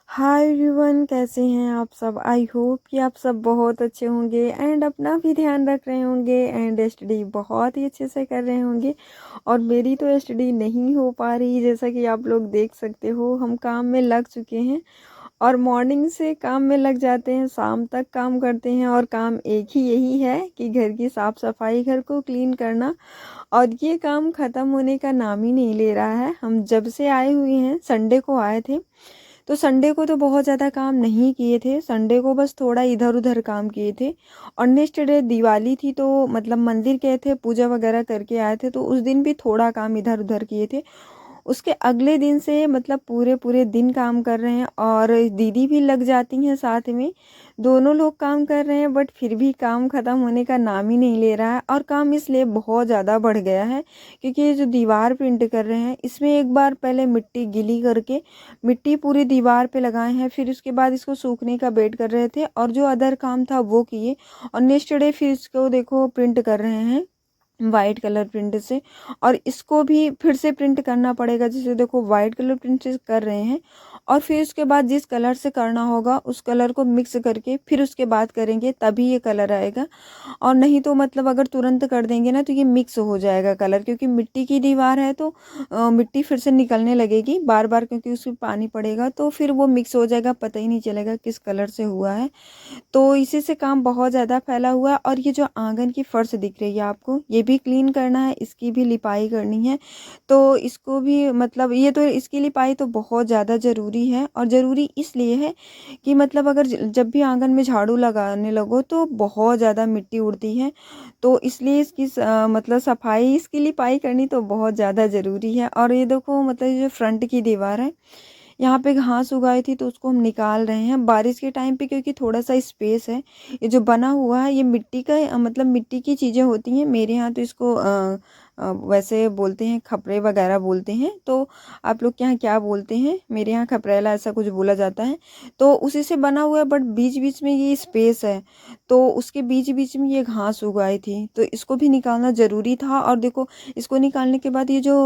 Hi everyone, कैसे हैं आप सब। आई होप कि आप सब बहुत अच्छे होंगे एंड अपना भी ध्यान रख रहे होंगे एंड स्टडी बहुत ही अच्छे से कर रहे होंगे। और मेरी तो स्टडी नहीं हो पा रही, जैसा कि आप लोग देख सकते हो। हम काम में लग चुके हैं और मॉर्निंग से काम में लग जाते हैं, शाम तक काम करते हैं और काम एक ही यही है कि घर की साफ़ सफाई, घर को क्लीन करना। और ये काम ख़त्म होने का नाम ही नहीं ले रहा है। हम जब से आए हुए हैं, संडे को आए थे, तो संडे को तो बहुत ज़्यादा काम नहीं किए थे। संडे को बस थोड़ा इधर उधर काम किए थे। और नेक्स्ट डे दिवाली थी, तो मतलब मंदिर गए थे, पूजा वगैरह करके आए थे, तो उस दिन भी थोड़ा काम इधर उधर किए थे। उसके अगले दिन से मतलब पूरे पूरे दिन काम कर रहे हैं और दीदी भी लग जाती हैं साथ में। दोनों लोग काम कर रहे हैं, बट फिर भी काम ख़त्म होने का नाम ही नहीं ले रहा है। और काम इसलिए बहुत ज़्यादा बढ़ गया है क्योंकि ये जो दीवार पेंट कर रहे हैं, इसमें एक बार पहले मिट्टी गीली करके मिट्टी पूरी दीवार पे लगाए हैं, फिर उसके बाद इसको सूखने का वेट कर रहे थे और जो अदर काम था वो किए। और नेक्स्ट डे फिर इसको देखो प्रिंट कर रहे हैं वाइट कलर प्रिंट से। और इसको भी फिर से प्रिंट करना पड़ेगा, जैसे देखो वाइट कलर प्रिंट से कर रहे हैं। और फिर उसके बाद जिस कलर से करना होगा उस कलर को मिक्स करके फिर उसके बाद करेंगे, तभी ये कलर आएगा। और नहीं तो मतलब अगर तुरंत कर देंगे ना तो ये मिक्स हो जाएगा कलर, क्योंकि मिट्टी की दीवार है तो मिट्टी फिर से निकलने लगेगी बार बार, क्योंकि उसमें पानी पड़ेगा तो फिर वो मिक्स हो जाएगा, पता ही नहीं चलेगा किस कलर से हुआ है। तो इसी से काम बहुत ज़्यादा फैला हुआ है। और ये जो आंगन की फर्श दिख रही है आपको, ये भी क्लीन करना है, इसकी भी लिपाई करनी है। तो इसको भी मतलब ये तो इसकी लिपाई तो बहुत ज़्यादा ज़रूरी है। और ज़रूरी इसलिए है कि मतलब अगर जब भी आंगन में झाड़ू लगाने लगो तो बहुत ज़्यादा मिट्टी उड़ती है। तो इसलिए इसकी मतलब सफाई, इसकी लिपाई करनी तो बहुत ज़्यादा ज़रूरी है। और ये देखो मतलब ये जो फ्रंट की दीवार है, यहाँ पे घास उगाई थी तो उसको हम निकाल रहे हैं बारिश के टाइम पे, क्योंकि थोड़ा सा स्पेस है। ये जो बना हुआ है ये मिट्टी का मतलब मिट्टी की चीज़ें होती हैं। मेरे यहाँ तो इसको वैसे बोलते हैं, खपरे वगैरह बोलते हैं। तो आप लोग के यहाँ क्या बोलते हैं? मेरे यहाँ खपरेला ऐसा कुछ बोला जाता है। तो उसी से बना हुआ है, बट बीच बीच में ये स्पेस है, तो उसके बीच बीच में ये घास उगाई थी, तो इसको भी निकालना ज़रूरी था। और देखो इसको निकालने के बाद ये जो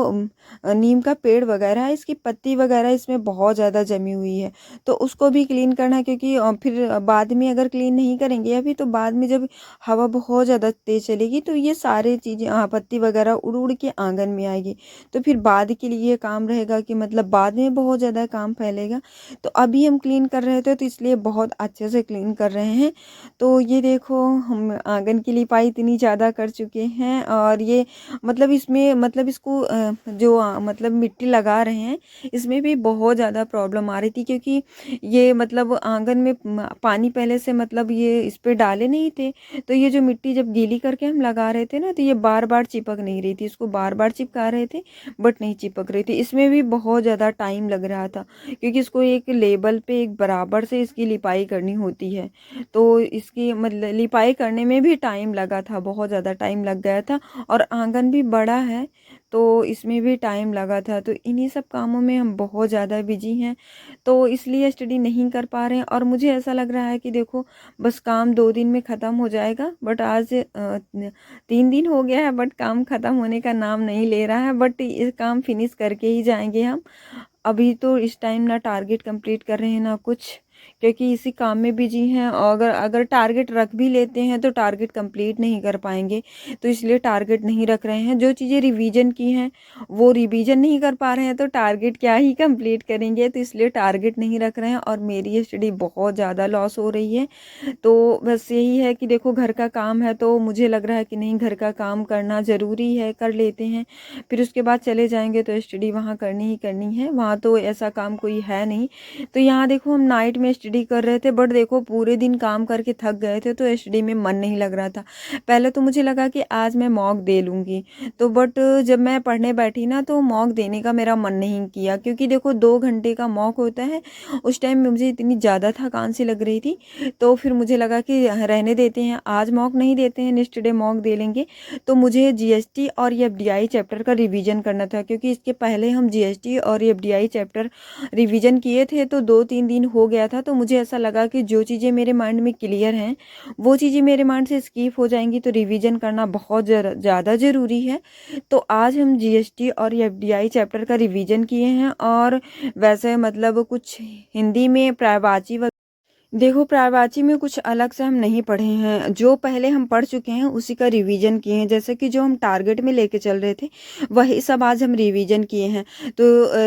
नीम का पेड़ वगैरह है, इसकी पत्ती वगैरह इसमें बहुत ज़्यादा जमी हुई है, तो उसको भी क्लीन करना है। क्योंकि फिर बाद में अगर क्लीन नहीं करेंगे अभी, तो बाद में जब हवा बहुत ज़्यादा तेज़ चलेगी तो ये सारी चीज़ें पत्ती वगैरह उड़ उड़ के आंगन में आएगी। तो फिर बाद के लिए ये काम रहेगा कि मतलब बाद में बहुत ज़्यादा काम फैलेगा। तो अभी हम क्लीन कर रहे थे तो इसलिए बहुत अच्छे से क्लीन कर रहे हैं। तो ये देखो हम आंगन की लिपाई इतनी ज़्यादा कर चुके हैं। और ये मतलब इसमें मतलब इसको जो मतलब मिट्टी लगा रहे हैं, इसमें भी बहुत ज़्यादा प्रॉब्लम आ रही थी, क्योंकि ये मतलब आंगन में पानी पहले से मतलब ये इस पे डाले नहीं थे। तो ये जो मिट्टी जब गीली करके हम लगा रहे थे ना, तो ये बार बार चिपक नहीं रही थी, इसको बार बार चिपका रहे थे बट नहीं चिपक रही थी। इसमें भी बहुत ज़्यादा टाइम लग रहा था, क्योंकि इसको एक लेवल पे एक बराबर से इसकी लिपाई करनी होती है। तो इसकी मतलब लिपाई करने में भी टाइम लगा था, बहुत ज़्यादा टाइम लग गया था। और आंगन भी बड़ा है तो इसमें भी टाइम लगा था। तो इन्हीं सब कामों में हम बहुत ज़्यादा बिजी हैं, तो इसलिए स्टडी नहीं कर पा रहे हैं। और मुझे ऐसा लग रहा है कि देखो बस काम 2 दिन में ख़त्म हो जाएगा, बट आज 3 दिन हो गया है, बट काम ख़त्म होने का नाम नहीं ले रहा है। बट ये काम फिनिश करके ही जाएंगे हम। अभी तो इस टाइम ना टारगेट कंप्लीट कर रहे हैं ना कुछ, क्योंकि इसी काम में बिजी हैं। और अगर अगर टारगेट रख भी लेते हैं तो टारगेट कंप्लीट नहीं कर पाएंगे, तो इसलिए टारगेट नहीं रख रहे हैं। जो चीज़ें रिवीजन की हैं वो रिवीजन नहीं कर पा रहे हैं, तो टारगेट क्या ही कंप्लीट करेंगे, तो इसलिए टारगेट नहीं रख रहे हैं। और मेरी स्टडी बहुत ज़्यादा लॉस हो रही है। तो बस यही है कि देखो घर का काम है, तो मुझे लग रहा है कि नहीं, घर का काम करना ज़रूरी है, कर लेते हैं, फिर उसके बाद चले जाएंगे। तो स्टडी वहाँ करनी ही करनी है, वहाँ तो ऐसा काम कोई है नहीं। तो यहाँ देखो हम नाइट में स्टडी कर रहे थे, बट देखो पूरे दिन काम करके थक गए थे तो स्टडी में मन नहीं लग रहा था। पहले तो मुझे लगा कि आज मैं मॉक दे लूँगी, तो बट जब मैं पढ़ने बैठी ना तो मॉक देने का मेरा मन नहीं किया, क्योंकि देखो 2 घंटे का मॉक होता है। उस टाइम में मुझे इतनी ज़्यादा थकान सी लग रही थी, तो फिर मुझे लगा कि रहने देते हैं, आज मॉक नहीं देते हैं, नेक्स्ट डे मॉक दे लेंगे। तो मुझे जीएसटी और एफडीआई चैप्टर का रिवीजन करना था, क्योंकि इसके पहले हम जीएसटी और एफडीआई चैप्टर रिवीजन किए थे, तो 2-3 दिन हो गया था। तो मुझे ऐसा लगा कि जो चीज़ें मेरे माइंड में क्लियर हैं वो चीज़ें मेरे माइंड से स्किप हो जाएंगी, तो रिवीजन करना बहुत ज़्यादा ज़रूरी है। तो आज हम जीएसटी और एफडीआई चैप्टर का रिवीजन किए हैं, और वैसे मतलब कुछ हिंदी में पर्यायवाची देखो, पर्यायवाची में कुछ अलग से हम नहीं पढ़े हैं, जो पहले हम पढ़ चुके हैं उसी का रिवीजन किए हैं। जैसे कि जो हम टारगेट में लेके चल रहे थे वही सब आज हम रिवीजन किए हैं। तो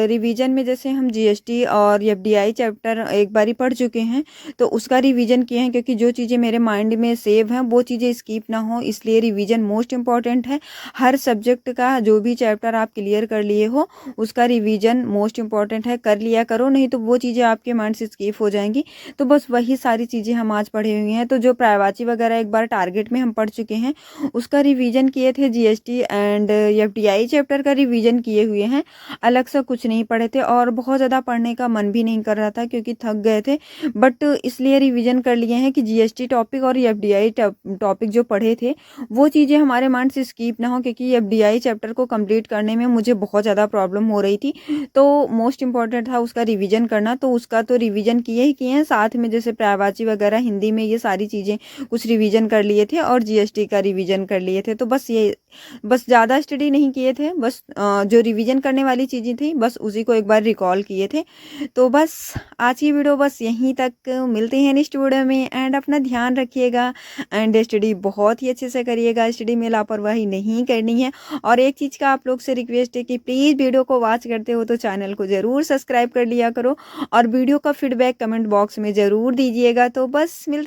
रिवीजन में जैसे हम जीएसटी और एफडीआई चैप्टर एक बारी पढ़ चुके हैं तो उसका रिवीजन किए हैं, क्योंकि जो चीज़ें मेरे माइंड में सेव हैं वो चीज़ें स्किप ना हो, इसलिए रिवीजन मोस्ट इम्पॉर्टेंट है। हर सब्जेक्ट का जो भी चैप्टर आप क्लियर कर लिए हो उसका रिवीजन मोस्ट इम्पॉर्टेंट है, कर लिया करो, नहीं तो वो चीज़ें आपके माइंड से स्किप हो जाएंगी। तो बस वही सारी चीज़ें हम आज पढ़े हुए हैं। तो जो पर्यायवाची वगैरह एक बार टारगेट में हम पढ़ चुके हैं उसका रिवीजन किए थे, जीएसटी एंड एफडीआई चैप्टर का रिवीजन किए हुए हैं, अलग से कुछ नहीं पढ़े थे। और बहुत ज़्यादा पढ़ने का मन भी नहीं कर रहा था क्योंकि थक गए थे, बट इसलिए रिवीजन कर लिए हैं कि जीएसटी टॉपिक और एफडीआई टॉपिक जो पढ़े थे वो चीज़ें हमारे माइंड से स्किप ना हो, क्योंकि एफडीआई चैप्टर को कंप्लीट करने में मुझे बहुत ज़्यादा प्रॉब्लम हो रही थी। तो मोस्ट इम्पॉर्टेंट था उसका रिवीजन करना, तो उसका तो रिवीजन किए ही किए हैं। साथ में जैसे पर्यायवाची वगैरह हिंदी में ये सारी चीज़ें कुछ रिवीजन कर लिए थे और जीएसटी का रिवीजन कर लिए थे। तो बस ज़्यादा स्टडी नहीं किए थे, बस जो रिवीजन करने वाली चीज़ें थी बस उसी को एक बार रिकॉल किए थे। तो बस आज की वीडियो बस यहीं तक, मिलते हैं नेक्स्ट वीडियो में। एंड अपना ध्यान रखिएगा एंड स्टडी बहुत ही अच्छे से करिएगा, स्टडी में लापरवाही नहीं करनी है। और एक चीज़ का आप लोग से रिक्वेस्ट है कि प्लीज़ वीडियो को वॉच करते हो तो चैनल को ज़रूर सब्सक्राइब कर लिया करो, और वीडियो का फीडबैक कमेंट बॉक्स में ज़रूर दीजिएगा। तो बस मिलते